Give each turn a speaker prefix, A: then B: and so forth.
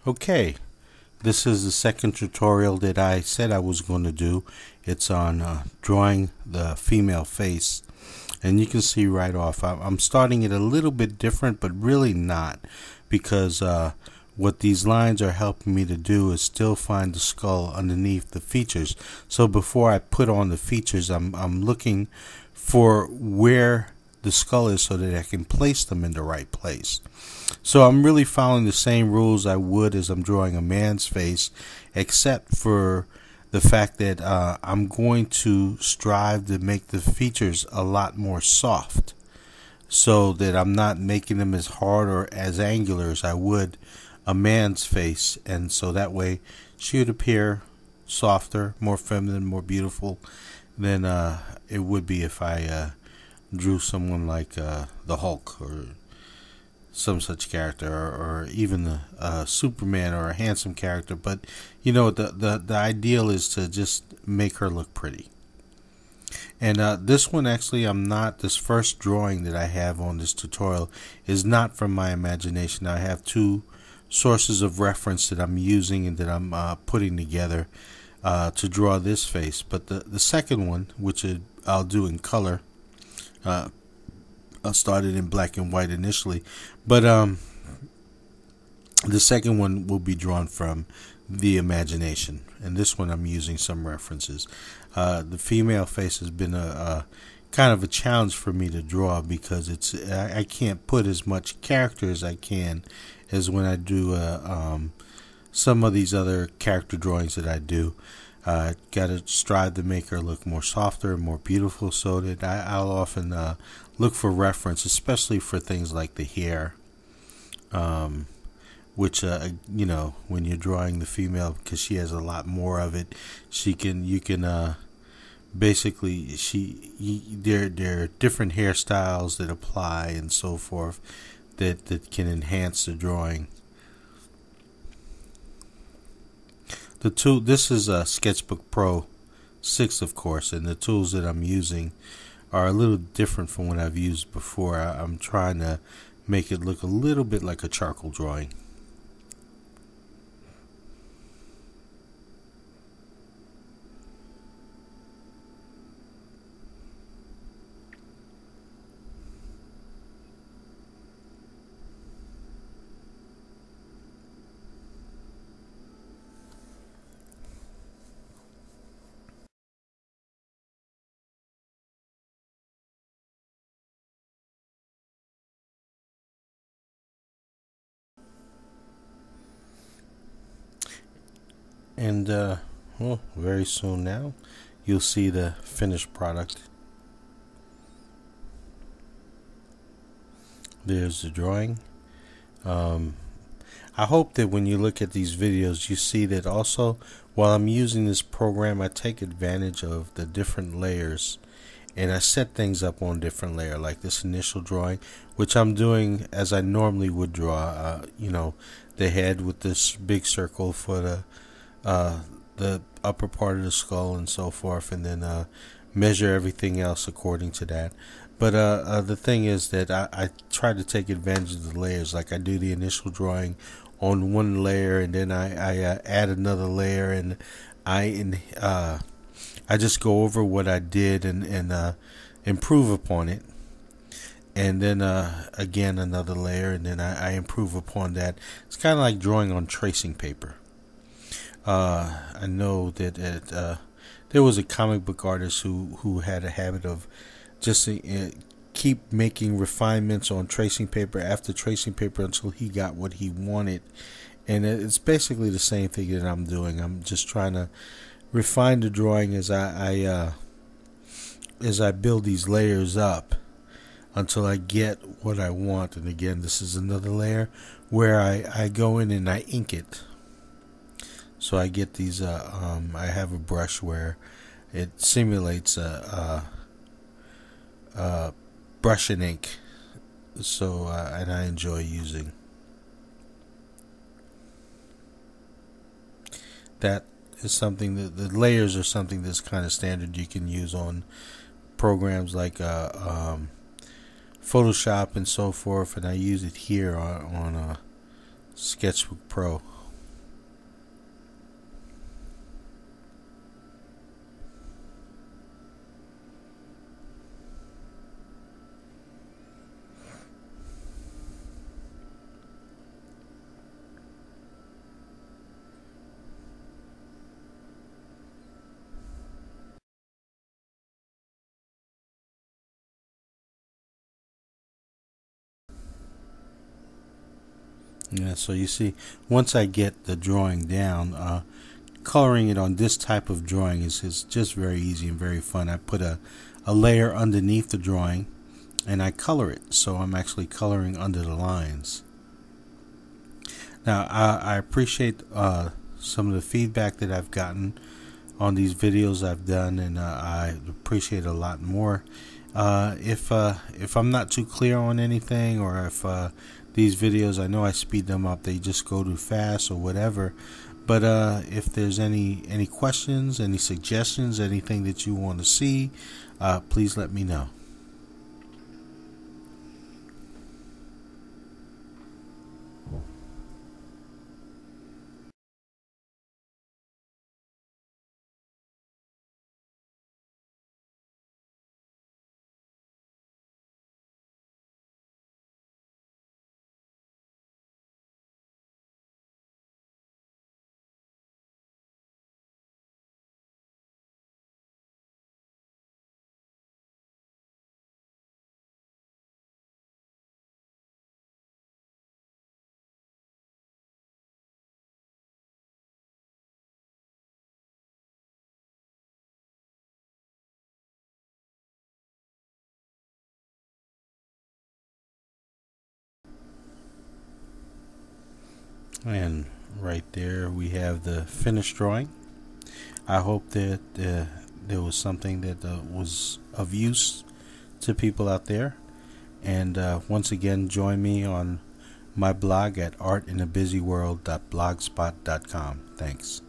A: Okay, this is the second tutorial that I said I was going to do. It's on drawing the female face, and you can see right off I'm starting it a little bit different, but really not, because what these lines are helping me to do is still find the skull underneath the features. So before I put on the features, I'm looking for where the skull is so that I can place them in the right place. So I'm really following the same rules I would as I'm drawing a man's face, except for the fact that I'm going to strive to make the features a lot more soft, so that I'm not making them as hard or as angular as I would a man's face, and so that way she would appear softer, more feminine, more beautiful than it would be if I drew someone like the Hulk or some such character, or even a Superman or a handsome character. But you know, the ideal is to just make her look pretty. And this one, actually, this first drawing that I have on this tutorial is not from my imagination. I have two sources of reference that I'm using and that I'm putting together to draw this face. But the second one, which I'll do in color, I started in black and white initially, but the second one will be drawn from the imagination, and this one I'm using some references. The female face has been a kind of a challenge for me to draw, because I can't put as much character as I can as when I do some of these other character drawings that I do. Got to strive to make her look more softer and more beautiful, so that I'll often look for reference, especially for things like the hair, which you know, when you're drawing the female, because she has a lot more of it, you can basically, there are different hairstyles that apply and so forth that can enhance the drawing. This is a Sketchbook Pro 6, of course, and the tools that I'm using are a little different from what I've used before. I'm trying to make it look a little bit like a charcoal drawing. And well, very soon now you'll see the finished product. There's the drawing. I hope that when you look at these videos, you see that also, while I'm using this program, I take advantage of the different layers, and I set things up on different layer, like this initial drawing, which I'm doing as I normally would draw. You know, the head with this big circle for the upper part of the skull and so forth, and then measure everything else according to that. But the thing is that I try to take advantage of the layers. Like, I do the initial drawing on one layer, and then I add another layer, and I just go over what I did and improve upon it. And then again another layer, and then I improve upon that. It's kind of like drawing on tracing paper. I know that there was a comic book artist who had a habit of just keep making refinements on tracing paper after tracing paper until he got what he wanted. And it's basically the same thing that I'm doing. I'm just trying to refine the drawing as I build these layers up until I get what I want. And again, this is another layer where I go in and I ink it. So I get these, I have a brush where it simulates brush and ink. So, and I enjoy using that. Is something that the layers are something that's kind of standard. You can use on programs like Photoshop and so forth, and I use it here on Sketchbook Pro. Yeah, so you see, once I get the drawing down, coloring it on this type of drawing is just very easy and very fun. I put a layer underneath the drawing and I color it, so I'm actually coloring under the lines. Now I appreciate some of the feedback that I've gotten on these videos I've done, and I appreciate a lot more. If I'm not too clear on anything, or if these videos, I know I speed them up, they just go too fast or whatever. But if there's any questions, any suggestions, anything that you want to see, please let me know. And right there we have the finished drawing. I hope that there was something that was of use to people out there. And once again, join me on my blog at artinabusyworld.blogspot.com. Thanks.